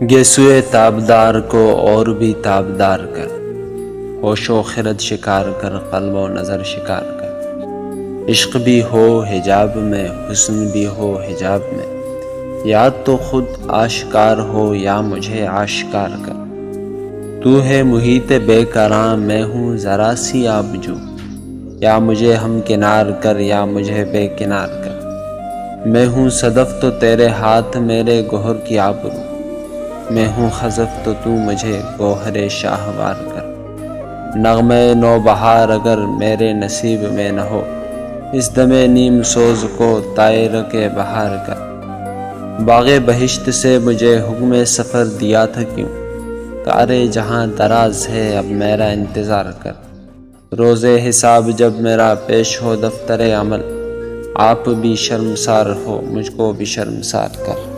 گیسوئے تابدار کو اور بھی تابدار کر، ہوش و خرد شکار کر، قلب و نظر شکار کر۔ عشق بھی ہو حجاب میں، حسن بھی ہو حجاب میں، یا تو خود آشکار ہو یا مجھے آشکار کر۔ تو ہے محیط بے کراں، میں ہوں ذرا سی آبجو، یا مجھے ہم کنار کر یا مجھے بے کنار کر۔ میں ہوں صدف تو تیرے ہاتھ میرے گوہر کی آبرو، میں ہوں خزف تو مجھے گوہر شاہوار کر۔ نغمے نو بہار اگر میرے نصیب میں نہ ہو، اس دم نیم سوز کو طائر کے بہار کر۔ باغ بہشت سے مجھے حکم سفر دیا تھا کیوں، کار جہاں دراز ہے اب میرا انتظار کر۔ روز حساب جب میرا پیش ہو دفتر عمل، آپ بھی شرمسار ہو مجھ کو بھی شرمسار کر۔